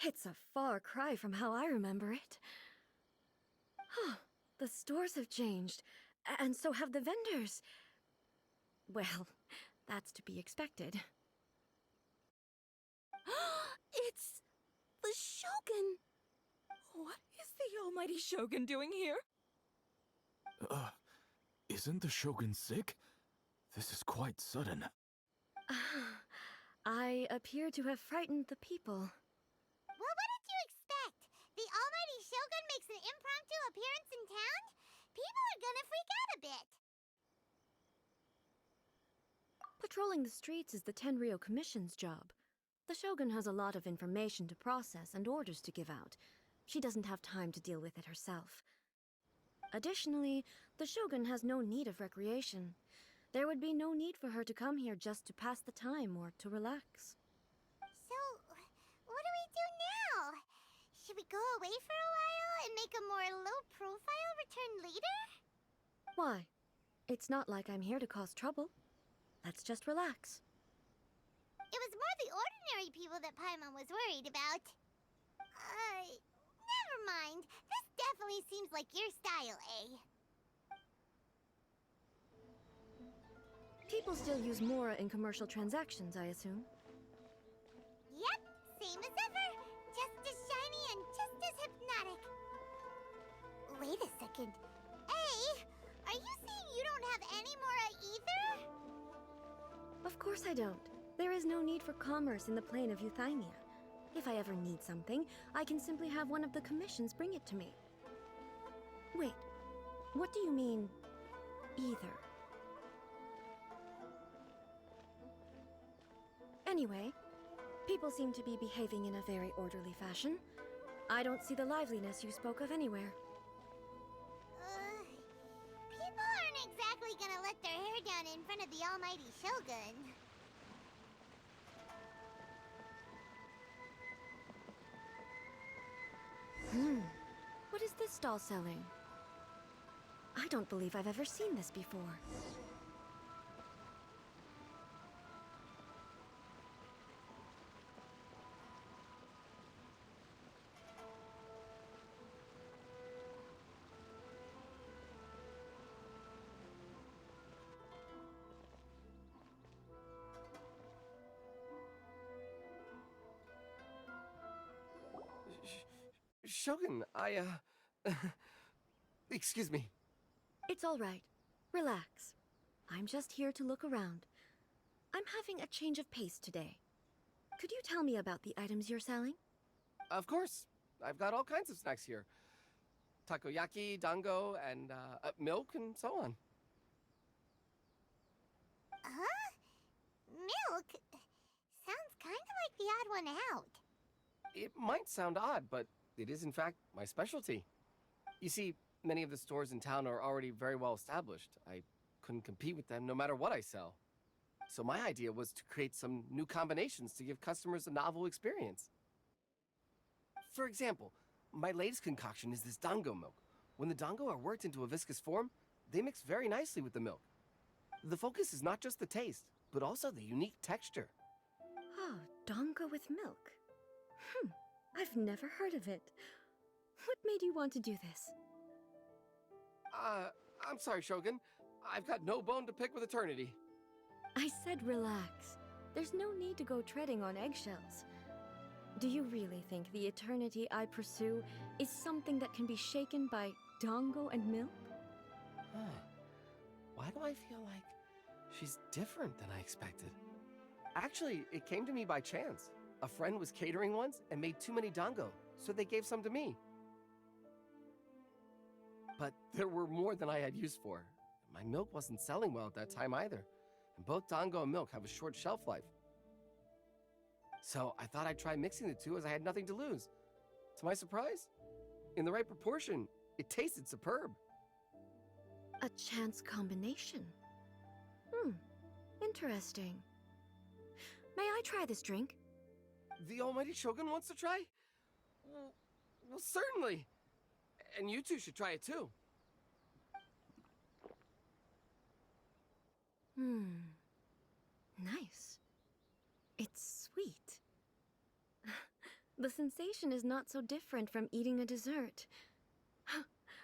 It's a far cry from how I remember it. The stores have changed, and so have the vendors. Well, that's to be expected. It's the Shogun! What is the almighty Shogun doing here? Isn't the Shogun sick? This is quite sudden. I appear to have frightened the people. Well, what did you expect? The almighty Shogun makes an impromptu appearance in town? People are gonna freak out a bit. Patrolling the streets is the Tenryou Commission's job. The Shogun has a lot of information to process and orders to give out. She doesn't have time to deal with it herself. Additionally, the Shogun has no need of recreation. There would be no need for her to come here just to pass the time or to relax. So, what do we do now? Should we go away for a while and make a more low-profile return later? Why? It's not like I'm here to cause trouble. Let's just relax. It was more the ordinary people that Paimon was worried about. Never mind. This definitely seems like your style, eh? People still use Mora in commercial transactions, I assume. Yep, same as ever. Just as shiny and just as hypnotic. Wait a second. Hey, are you saying you don't have any Mora either? Of course I don't. There is no need for commerce in the plane of Euthymia. If I ever need something, I can simply have one of the commissions bring it to me. Wait, what do you mean, either? Anyway, people seem to be behaving in a very orderly fashion. I don't see the liveliness you spoke of anywhere. People aren't exactly gonna let their hair down in front of the almighty Shogun. What is this stall selling? I don't believe I've ever seen this before. Shogun, excuse me. It's all right. Relax. I'm just here to look around. I'm having a change of pace today. Could you tell me about the items you're selling? Of course. I've got all kinds of snacks here. Takoyaki, dango, and milk, and so on. Huh? Milk? Sounds kind of like the odd one out. It might sound odd, but it is in fact my specialty. You see, many of the stores in town are already very well established. I couldn't compete with them no matter what I sell. So my idea was to create some new combinations to give customers a novel experience. For example, my latest concoction is this dango milk. When the dango are worked into a viscous form, they mix very nicely with the milk. The focus is not just the taste, but also the unique texture. Oh, dango with milk. I've never heard of it. What made you want to do this? I'm sorry, Shogun. I've got no bone to pick with eternity. I said relax. There's no need to go treading on eggshells. Do you really think the eternity I pursue is something that can be shaken by dango and milk? Why do I feel like she's different than I expected? Actually, it came to me by chance. A friend was catering once and made too many dango, so they gave some to me. But there were more than I had use for. My milk wasn't selling well at that time either, and both dango and milk have a short shelf life. So I thought I'd try mixing the two as I had nothing to lose. To my surprise, in the right proportion, it tasted superb. A chance combination. Interesting. May I try this drink? The almighty Shogun wants to try? Well, certainly. And you two should try it too. Nice. It's sweet. The sensation is not so different from eating a dessert.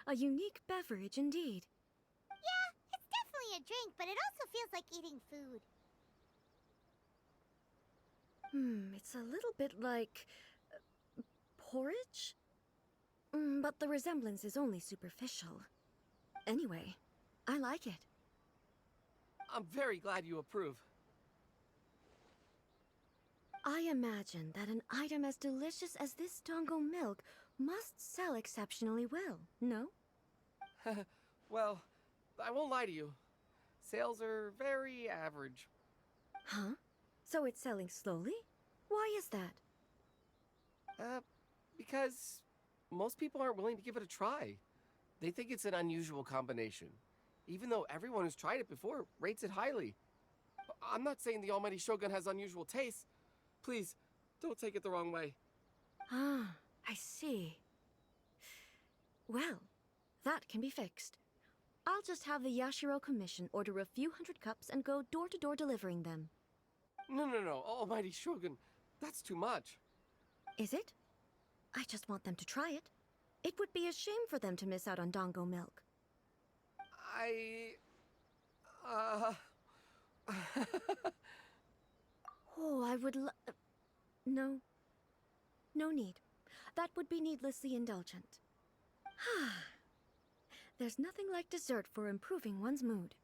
A unique beverage indeed. Yeah, it's definitely a drink, but it also feels like eating food. It's a little bit like porridge? But the resemblance is only superficial. Anyway, I like it. I'm very glad you approve. I imagine that an item as delicious as this Dongo milk must sell exceptionally well, no? Well, I won't lie to you. Sales are very average. Huh? So it's selling slowly? Why is that? Because most people aren't willing to give it a try. They think it's an unusual combination, even though everyone who's tried it before rates it highly. I'm not saying the Almighty Shogun has unusual tastes. Please, don't take it the wrong way. Ah, I see. Well, that can be fixed. I'll just have the Yashiro Commission order a few hundred cups and go door to door delivering them. No, Almighty Shogun, that's too much. Is it? I just want them to try it. It would be a shame for them to miss out on Dongo milk. Oh, I would No. No need. That would be needlessly indulgent. There's nothing like dessert for improving one's mood.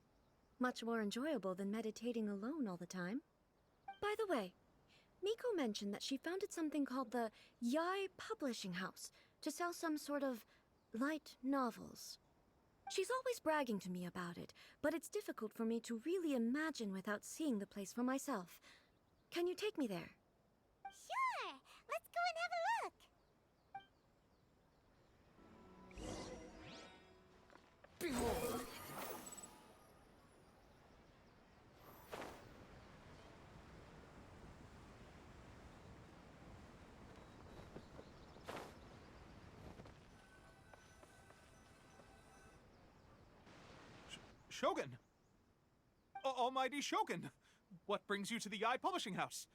Much more enjoyable than meditating alone all the time. By the way, Miko mentioned that she founded something called the Yai Publishing House to sell some sort of light novels. She's always bragging to me about it, but it's difficult for me to really imagine without seeing the place for myself. Can you take me there? Sure, let's go and have a look. Behold! Shogun! Almighty Shogun! What brings you to the Yai Publishing House?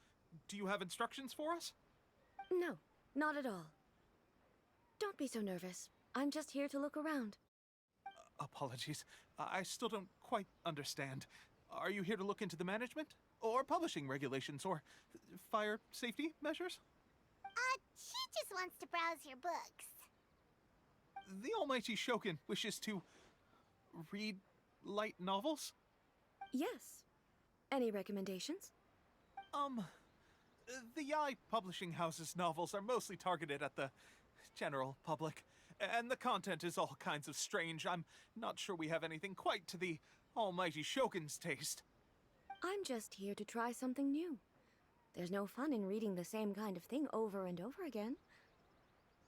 Do you have instructions for us? No, not at all. Don't be so nervous. I'm just here to look around. Apologies. I still don't quite understand. Are you here to look into the management? Or publishing regulations? Or fire safety measures? She just wants to browse your books. The Almighty Shogun wishes to read light novels? Yes. Any recommendations? The Yai Publishing House's novels are mostly targeted at the general public, and the content is all kinds of strange. I'm not sure we have anything quite to the Almighty Shogun's taste. I'm just here to try something new. There's no fun in reading the same kind of thing over and over again.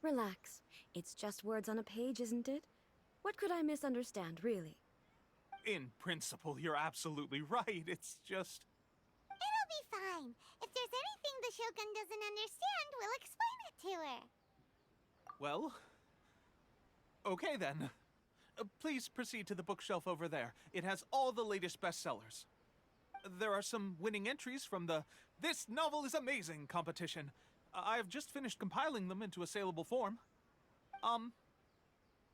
Relax. It's just words on a page, isn't it? What could I misunderstand, really? In principle, you're absolutely right. It's just... It'll be fine. If there's anything the Shogun doesn't understand, we'll explain it to her. Well... Okay then. Please proceed to the bookshelf over there. It has all the latest bestsellers. There are some winning entries from the This Novel is Amazing competition. I've just finished compiling them into a saleable form.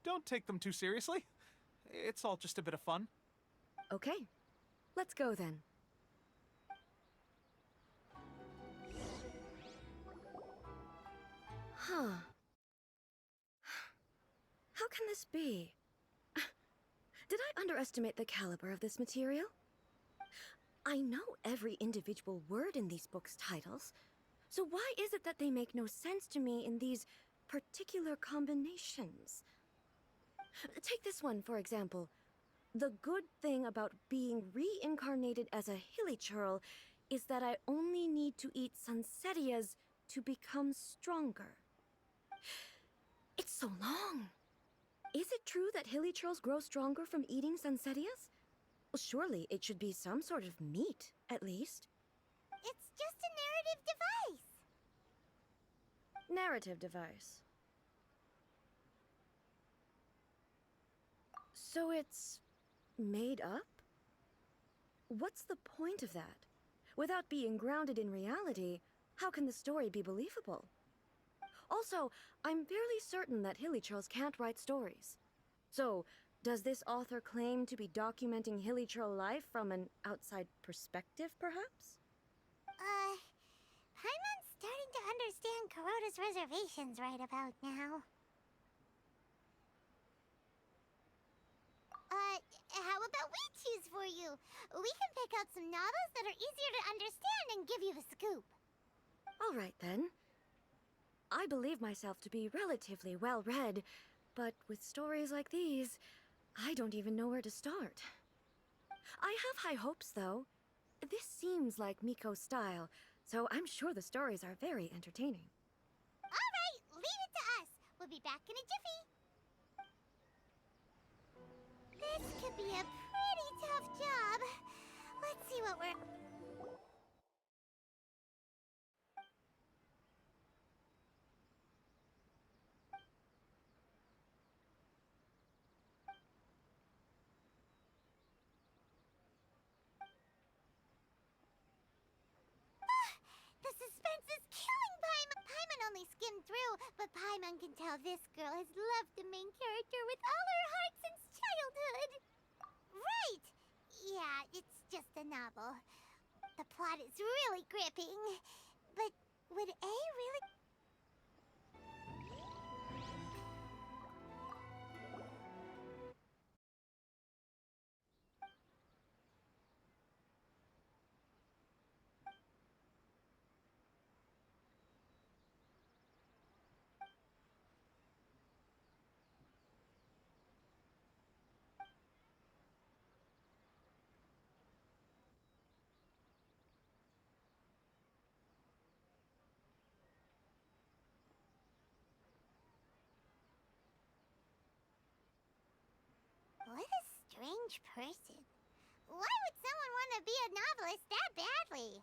Don't take them too seriously. It's all just a bit of fun. Okay. Let's go then. Huh. How can this be? Did I underestimate the caliber of this material? I know every individual word in these books' titles, so why is it that they make no sense to me in these particular combinations? Take this one, for example. The good thing about being reincarnated as a hilichurl is that I only need to eat Sansetias to become stronger. It's so long. Is it true that hilichurls grow stronger from eating Sansetias? Well, surely it should be some sort of meat, at least. It's just a narrative device. Narrative device. So it's made up? What's the point of that? Without being grounded in reality, how can the story be believable? Also, I'm fairly certain that Hilichurls can't write stories. So, does this author claim to be documenting Hilichurl life from an outside perspective, perhaps? Paimon's starting to understand Kuroda's reservations right about now. How about we choose for you? We can pick out some novels that are easier to understand and give you the scoop. All right, then. I believe myself to be relatively well-read, but with stories like these, I don't even know where to start. I have high hopes, though. This seems like Miko's style, so I'm sure the stories are very entertaining. All right, leave it to us. We'll be back in a jiffy. This could be a pretty tough job. Let's see what we're... The suspense is killing Paimon. Paimon only skimmed through, but Paimon can tell this girl has loved the main character with all her heart since childhood. Right! Yeah, it's just a novel. The plot is really gripping. But would A really... What a strange person. Why would someone want to be a novelist that badly?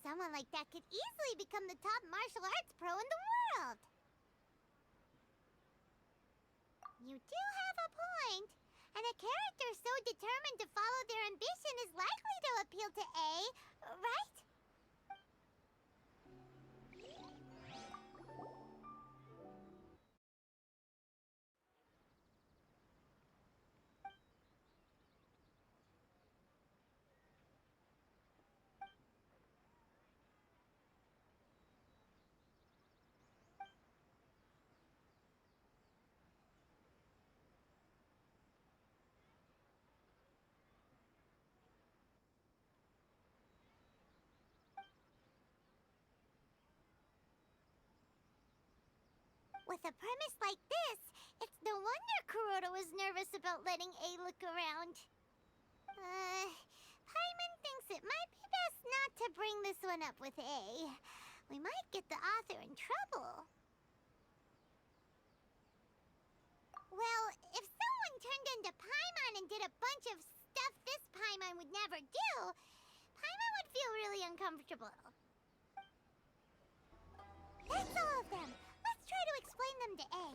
Someone like that could easily become the top martial arts pro in the world. You do have a point. And a character so determined to follow their ambition is likely to appeal to A, right? With a premise like this, it's no wonder Kuroda was nervous about letting A look around. Paimon thinks it might be best not to bring this one up with A. We might get the author in trouble. Well, if someone turned into Paimon and did a bunch of stuff this Paimon would never do, Paimon would feel really uncomfortable. That's all of them. Let's try to explain them to A.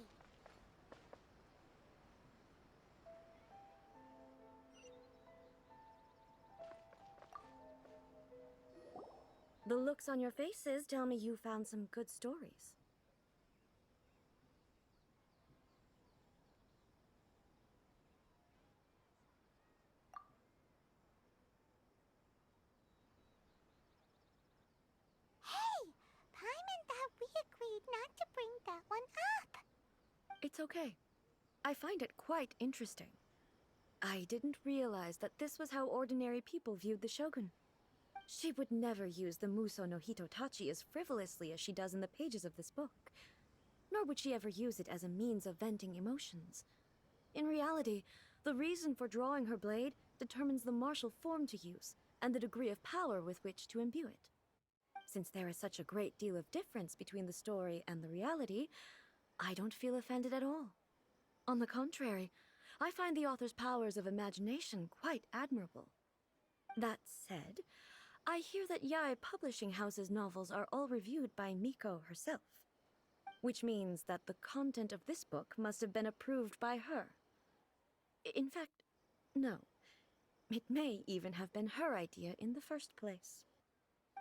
The looks on your faces tell me you found some good stories. Hey! Paimon thought we agreed not to bring that one up. It's okay. I find it quite interesting. I didn't realize that this was how ordinary people viewed the Shogun. She would never use the Muso no Hitotachi as frivolously as she does in the pages of this book. Nor would she ever use it as a means of venting emotions. In reality, the reason for drawing her blade determines the martial form to use and the degree of power with which to imbue it. Since there is such a great deal of difference between the story and the reality, I don't feel offended at all. On the contrary, I find the author's powers of imagination quite admirable. That said, I hear that Yae Publishing House's novels are all reviewed by Miko herself. Which means that the content of this book must have been approved by her. In fact, no. It may even have been her idea in the first place.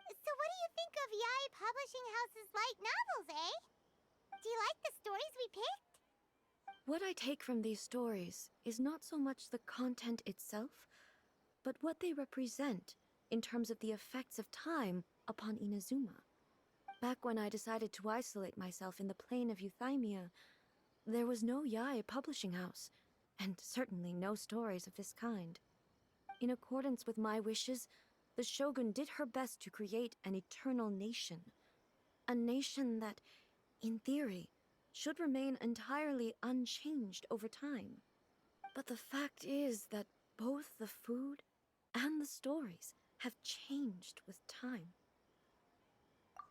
So what do you think of Yae Publishing House's light novels, eh? Do you like the stories we picked? What I take from these stories is not so much the content itself, but what they represent in terms of the effects of time upon Inazuma. Back when I decided to isolate myself in the plain of Euthymia, there was no Yae publishing house, and certainly no stories of this kind. In accordance with my wishes, the Shogun did her best to create an eternal nation. A nation that, in theory, should remain entirely unchanged over time. But the fact is that both the food and the stories have changed with time.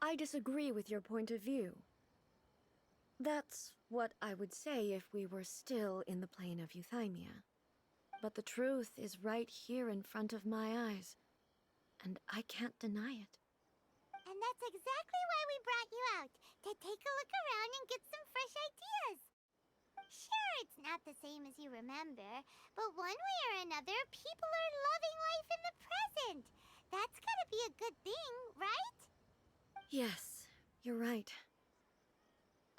I disagree with your point of view. That's what I would say if we were still in the plane of Euthymia. But the truth is right here in front of my eyes, and I can't deny it. And that's exactly why we brought you out, to take a look around and get some fresh ideas. Sure, it's not the same as you remember, but one way or another, people are loving life in the present. That's gotta be a good thing, right? Yes, you're right.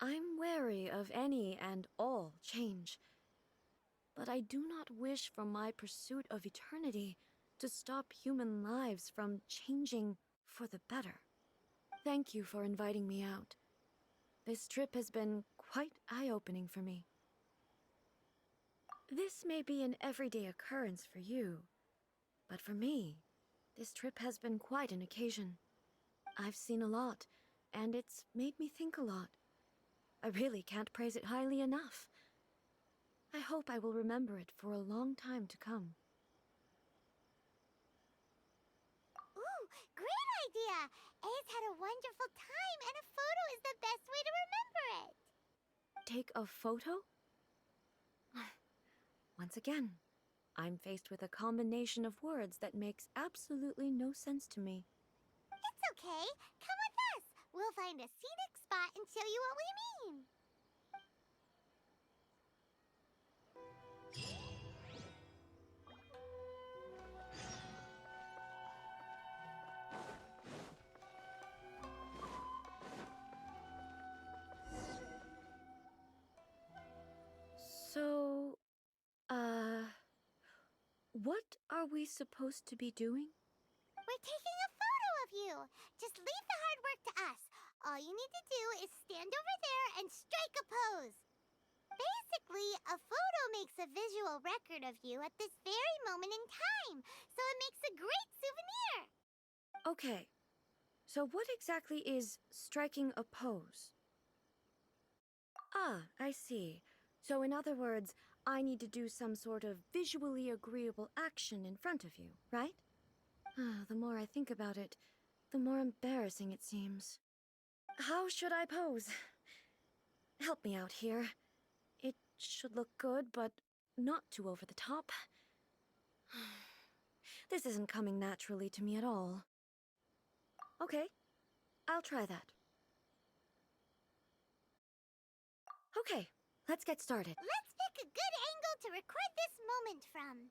I'm wary of any and all change. But I do not wish for my pursuit of eternity to stop human lives from changing for the better. Thank you for inviting me out. This trip has been quite eye-opening for me. This may be an everyday occurrence for you, but for me, this trip has been quite an occasion. I've seen a lot, and it's made me think a lot. I really can't praise it highly enough. I hope I will remember it for a long time to come. Ooh, great idea! A's had a wonderful time, and a photo is the best way to remember it. Take a photo? Once again, I'm faced with a combination of words that makes absolutely no sense to me. It's okay. Come with us. We'll find a scenic spot and show you what we mean. So, what are we supposed to be doing? We're taking a photo of you. Just leave the hard work to us. All you need to do is stand over there and strike a pose. Basically, a photo makes a visual record of you at this very moment in time, so it makes a great souvenir. Okay, so what exactly is striking a pose? Ah, I see. So in other words, I need to do some sort of visually agreeable action in front of you, right? The more I think about it, the more embarrassing it seems. How should I pose? Help me out here. It should look good, but not too over the top. This isn't coming naturally to me at all. Okay, I'll try that. Okay, let's get started. Let's pick a good angle to record this moment from.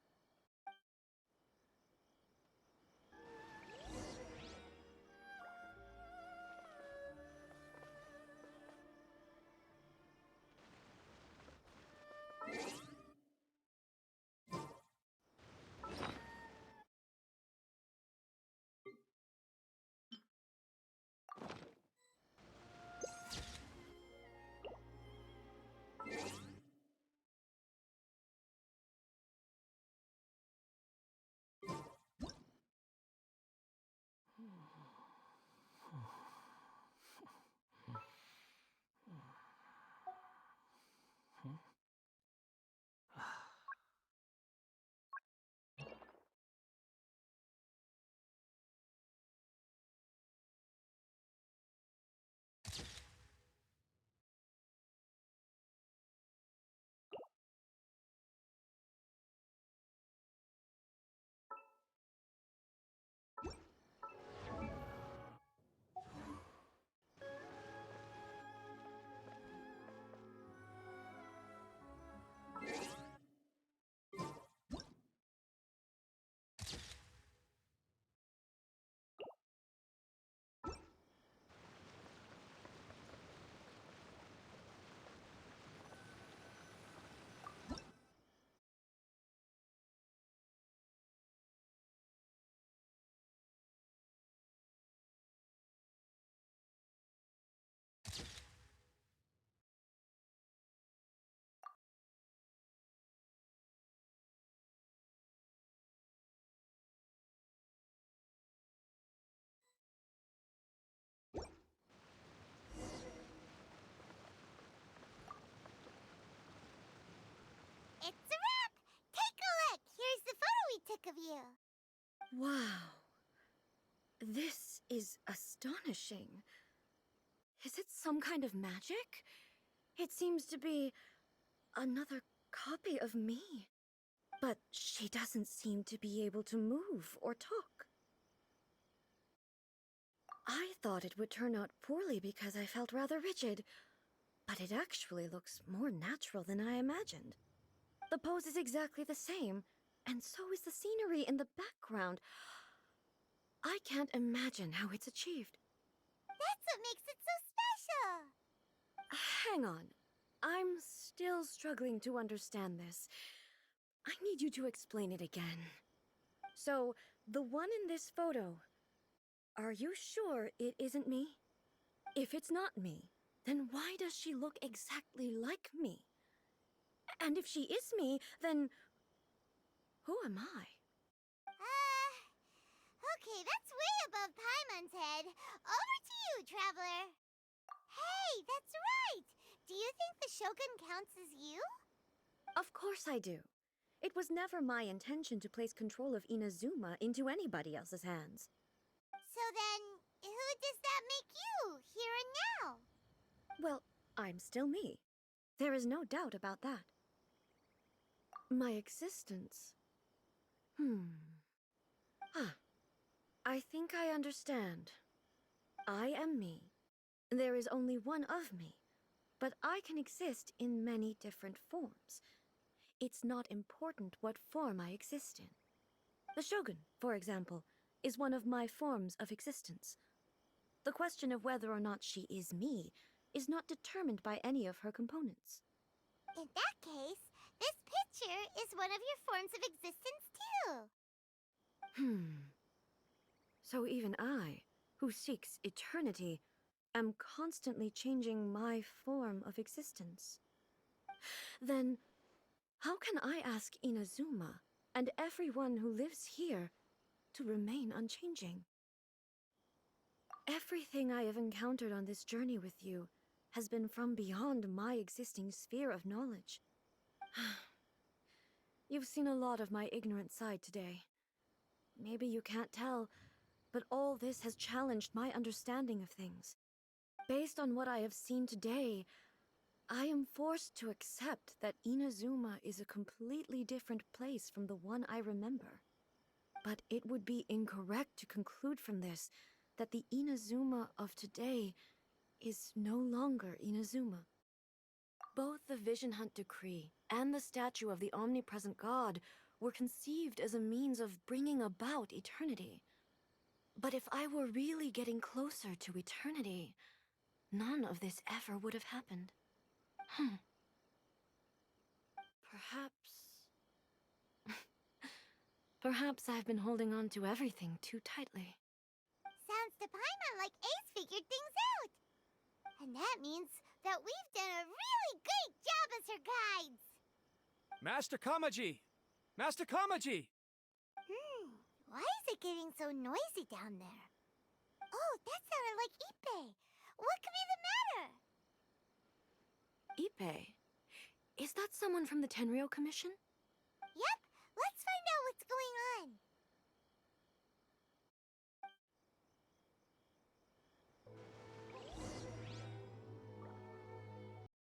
Wow. This is astonishing. Is it some kind of magic? It seems to be another copy of me. But she doesn't seem to be able to move or talk. I thought it would turn out poorly because I felt rather rigid, but it actually looks more natural than I imagined. The pose is exactly the same, and so is the scenery in the background. I can't imagine how it's achieved. That's what makes it so special! Hang on. I'm still struggling to understand this. I need you to explain it again. So, the one in this photo, are you sure it isn't me? If it's not me, then why does she look exactly like me? And if she is me, then who am I? Okay, that's way above Paimon's head. Over to you, Traveler. Hey, that's right! Do you think the Shogun counts as you? Of course I do. It was never my intention to place control of Inazuma into anybody else's hands. So then, who does that make you, here and now? Well, I'm still me. There is no doubt about that. My existence. I think I understand. I am me. There is only one of me, but I can exist in many different forms. It's not important what form I exist in. The Shogun, for example, is one of my forms of existence. The question of whether or not she is me is not determined by any of her components. In that case, this picture is one of your forms of existence too. So even I, who seeks eternity, am constantly changing my form of existence. Then, how can I ask Inazuma and everyone who lives here to remain unchanging? Everything I have encountered on this journey with you has been from beyond my existing sphere of knowledge. You've seen a lot of my ignorant side today. Maybe you can't tell, but all this has challenged my understanding of things. Based on what I have seen today, I am forced to accept that Inazuma is a completely different place from the one I remember. But it would be incorrect to conclude from this that the Inazuma of today is no longer Inazuma. Both the Vision Hunt Decree and the statue of the omnipresent God were conceived as a means of bringing about eternity. But if I were really getting closer to eternity, none of this ever would have happened. Perhaps I've been holding on to everything too tightly. Sounds to Paimon like Ace figured things out. And that means that we've done a really great job as her guides. Master Kamaji! Master Kamaji! Why is it getting so noisy down there? Oh, that sounded like Ippei. What could be the matter? Ippei? Is that someone from the Tenryou Commission? Yep, let's find out what's going on.